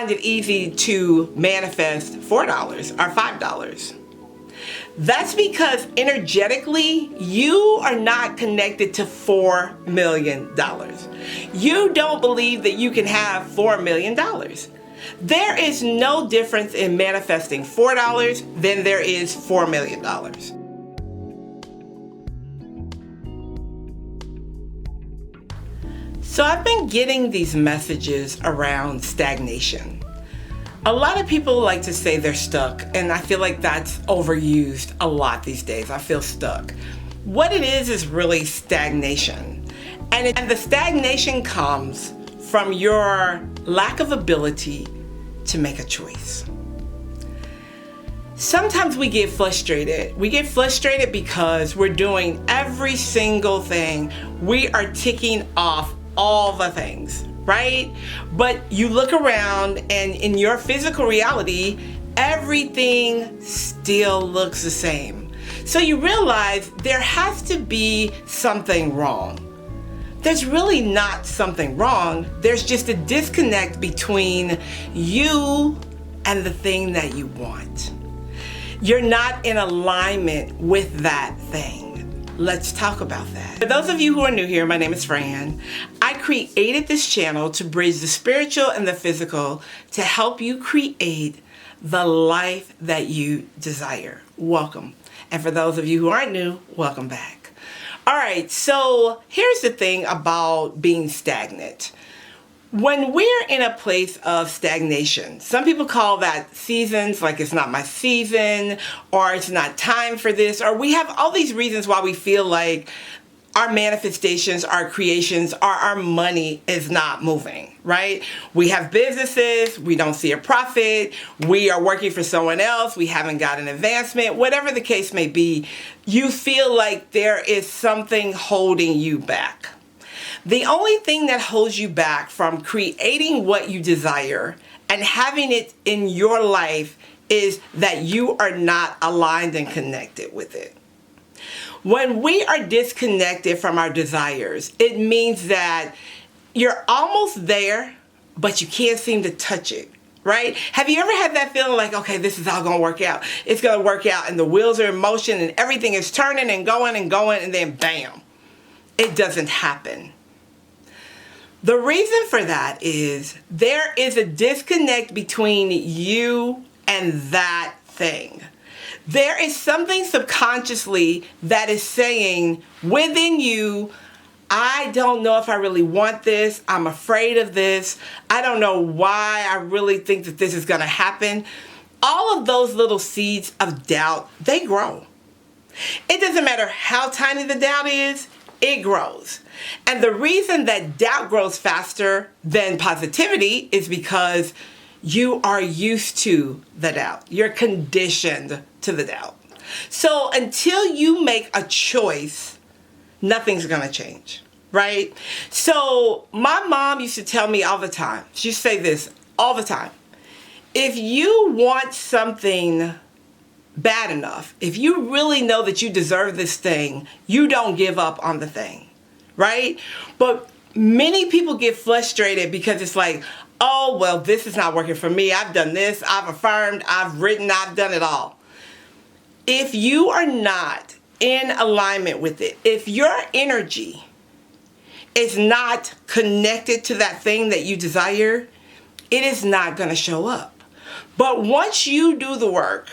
Find it easy to manifest $4 or $5. That's because energetically, you are not connected to $4 million. You don't believe that you can have $4 million. There is no difference in manifesting $4 than there is $4 million. So I've been getting these messages around stagnation. A lot of people like to say they're stuck, and I feel like that's overused a lot these days. I feel stuck. What it is really stagnation. And the stagnation comes from your lack of ability to make a choice. Sometimes we get frustrated. We get frustrated because we're doing every single thing. We are ticking off all the things, right? But you look around and in your physical reality, everything still looks the same. So you realize there has to be something wrong. There's really not something wrong. There's just a disconnect between you and the thing that you want. You're not in alignment with that thing. Let's talk about that. For those of you who are new here, my name is Fran. I created this channel to bridge the spiritual and the physical to help you create the life that you desire. Welcome. And for those of you who aren't new, welcome back. All right, so here's the thing about being stagnant. When we're in a place of stagnation, some people call that seasons, like it's not my season, or it's not time for this, or we have all these reasons why we feel like our manifestations, our creations, or our money is not moving, right? We have businesses, we don't see a profit, we are working for someone else, we haven't got an advancement, whatever the case may be, you feel like there is something holding you back. The only thing that holds you back from creating what you desire and having it in your life is that you are not aligned and connected with it. When we are disconnected from our desires, it means that you're almost there, but you can't seem to touch it, right? Have you ever had that feeling like, okay, this is all going to work out. It's going to work out, and the wheels are in motion, and everything is turning and going, and then bam, it doesn't happen. The reason for that is there is a disconnect between you and that thing. There is something subconsciously that is saying within you, I don't know if I really want this. I'm afraid of this. I don't know why I really think that this is going to happen. All of those little seeds of doubt, they grow. It doesn't matter how tiny the doubt is, it grows. And the reason that doubt grows faster than positivity is because you are used to the doubt. You're conditioned to the doubt. So until you make a choice, nothing's going to change, right? So my mom used to tell me all the time, she used to say this all the time, if you want something bad enough, if you really know that you deserve this thing, you don't give up on the thing, right? But many people get frustrated because it's like, oh, well, this is not working for me. I've done this, I've affirmed, I've written, I've done it all. If you are not in alignment with it, if your energy is not connected to that thing that you desire, it is not going to show up. But once you do the work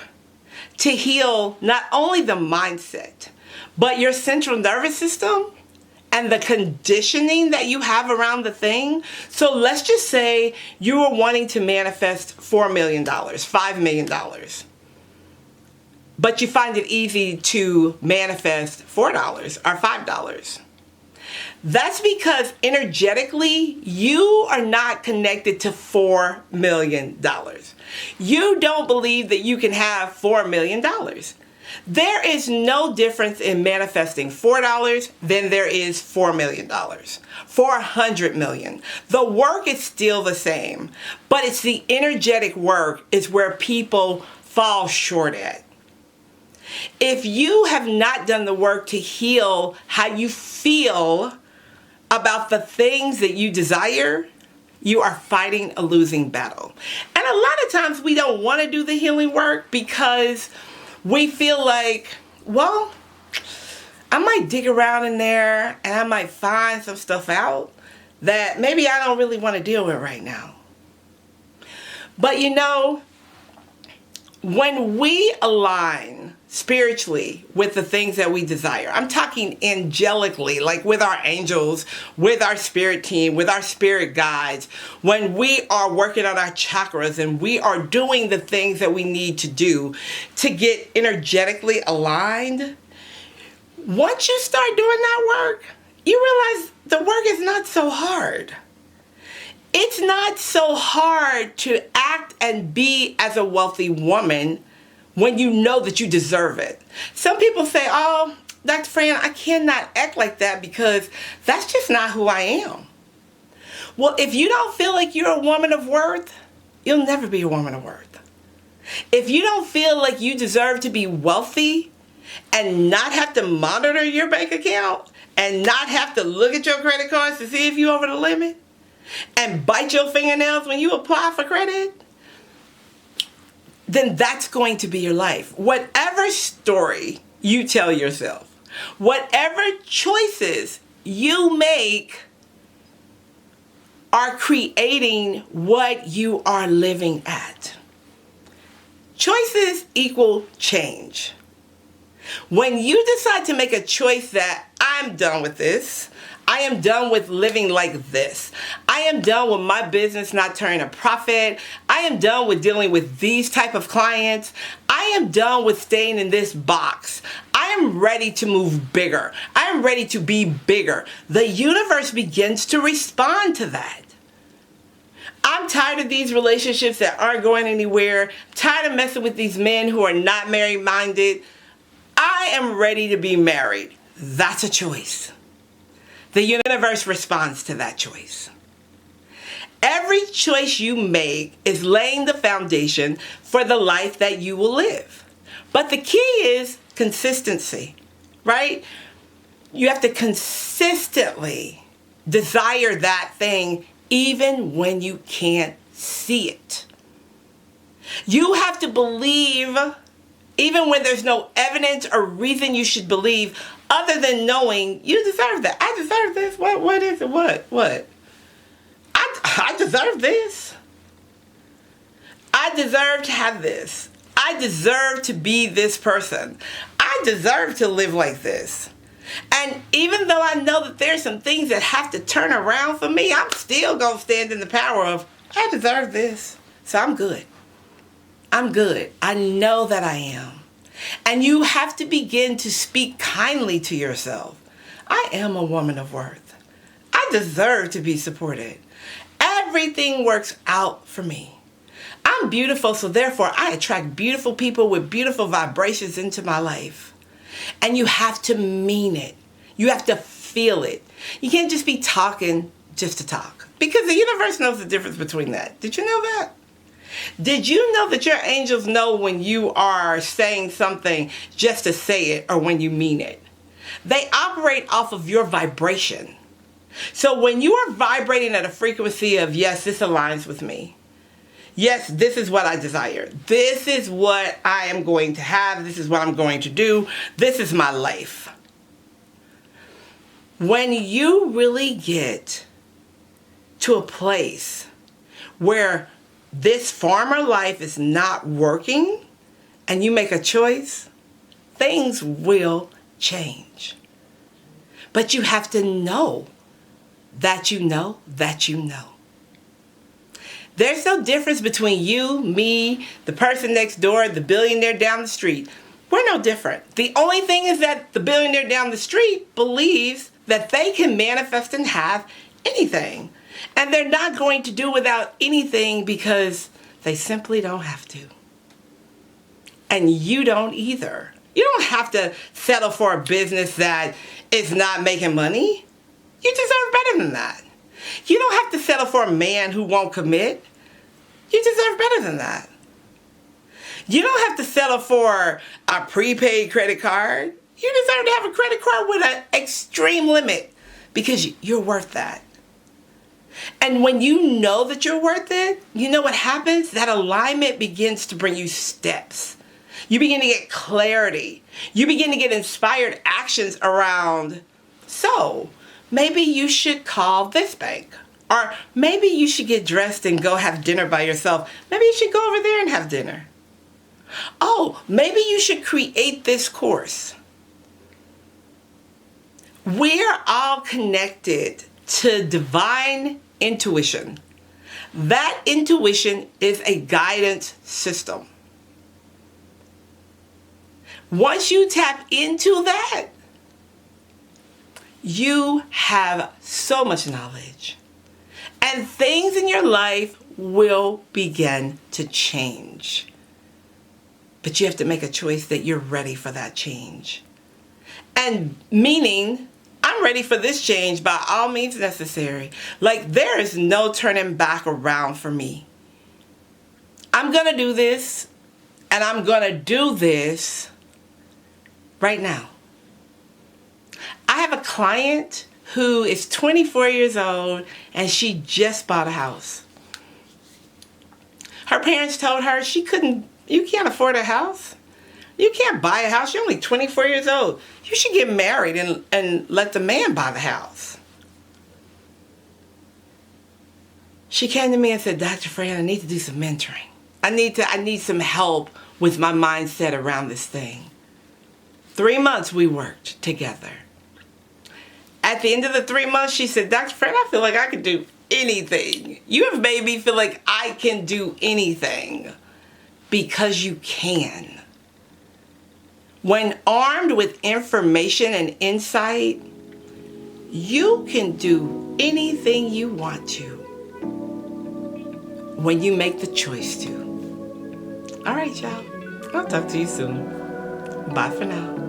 to heal not only the mindset, but your central nervous system and the conditioning that you have around the thing. So let's just say you are wanting to manifest $4 million, $5 million, but you find it easy to manifest $4 or $5. That's because energetically, you are not connected to $4 million. You don't believe that you can have $4 million. There is no difference in manifesting $4 than there is $4 million, $400 million. The work is still the same, but it's the energetic work is where people fall short at. If you have not done the work to heal how you feel about the things that you desire, you are fighting a losing battle. And a lot of times we don't want to do the healing work because we feel like, well, I might dig around in there and I might find some stuff out that maybe I don't really want to deal with right now. But you know, when we align spiritually with the things that we desire, I'm talking angelically, like with our angels, with our spirit team, with our spirit guides, when we are working on our chakras and we are doing the things that we need to do to get energetically aligned, once you start doing that work, you realize the work is not so hard. It's not so hard to act and be as a wealthy woman when you know that you deserve it. Some people say, oh, Dr. Fran, I cannot act like that because that's just not who I am. Well, if you don't feel like you're a woman of worth, you'll never be a woman of worth. If you don't feel like you deserve to be wealthy and not have to monitor your bank account and not have to look at your credit cards to see if you're over the limit and bite your fingernails when you apply for credit, then that's going to be your life. Whatever story you tell yourself, whatever choices you make are creating what you are living at. Choices equal change. When you decide to make a choice that I'm done with this, I am done with living like this, I am done with my business not turning a profit, I am done with dealing with these type of clients, I am done with staying in this box, I am ready to move bigger, I am ready to be bigger, the universe begins to respond to that. I'm tired of these relationships that aren't going anywhere, I'm tired of messing with these men who are not married minded. I am ready to be married. That's a choice. The universe responds to that choice. Every choice you make is laying the foundation for the life that you will live. But the key is consistency, right? You have to consistently desire that thing even when you can't see it. You have to believe even when there's no evidence or reason you should believe other than knowing you deserve that. I deserve this. What is it? What? I deserve this. I deserve to have this. I deserve to be this person. I deserve to live like this. And even though I know that there's some things that have to turn around for me, I'm still going to stand in the power of, I deserve this. So I'm good. I'm good. I know that I am. And you have to begin to speak kindly to yourself. I am a woman of worth. I deserve to be supported. Everything works out for me. I'm beautiful, so therefore I attract beautiful people with beautiful vibrations into my life. And you have to mean it. You have to feel it. You can't just be talking just to talk. Because the universe knows the difference between that. Did you know that? Did you know that your angels know when you are saying something just to say it or when you mean it? They operate off of your vibration. So when you are vibrating at a frequency of, yes, this aligns with me. Yes, this is what I desire. This is what I am going to have. This is what I'm going to do. This is my life. When you really get to a place where this farmer life is not working and you make a choice, things will change. But you have to know that you know that you know. There's no difference between you, me, the person next door, the billionaire down the street. We're no different. The only thing is that the billionaire down the street believes that they can manifest and have anything. And they're not going to do without anything because they simply don't have to. And you don't either. You don't have to settle for a business that is not making money. You deserve better than that. You don't have to settle for a man who won't commit. You deserve better than that. You don't have to settle for a prepaid credit card. You deserve to have a credit card with an extreme limit because you're worth that. And when you know that you're worth it, you know what happens? That alignment begins to bring you steps. You begin to get clarity. You begin to get inspired actions around, so maybe you should call this bank. Or maybe you should get dressed and go have dinner by yourself. Maybe you should go over there and have dinner. Oh, maybe you should create this course. We're all connected to divine intuition. That intuition is a guidance system. Once you tap into that, you have so much knowledge. And things in your life will begin to change. But you have to make a choice that you're ready for that change. And meaning, I'm ready for this change by all means necessary. Like, there is no turning back around for me. I'm going to do this, and I'm going to do this right now. I have a client who is 24 years old, and she just bought a house. Her parents told her you can't afford a house. You can't buy a house. You're only 24 years old. You should get married and let the man buy the house. She came to me and said, Dr. Fran, I need to do some mentoring. I need some help with my mindset around this thing. 3 months we worked together. At the end of the 3 months, she said, Dr. Fran, I feel like I can do anything. You have made me feel like I can do anything, because you can. When armed with information and insight, you can do anything you want to when you make the choice to. All right, y'all. I'll talk to you soon. Bye for now.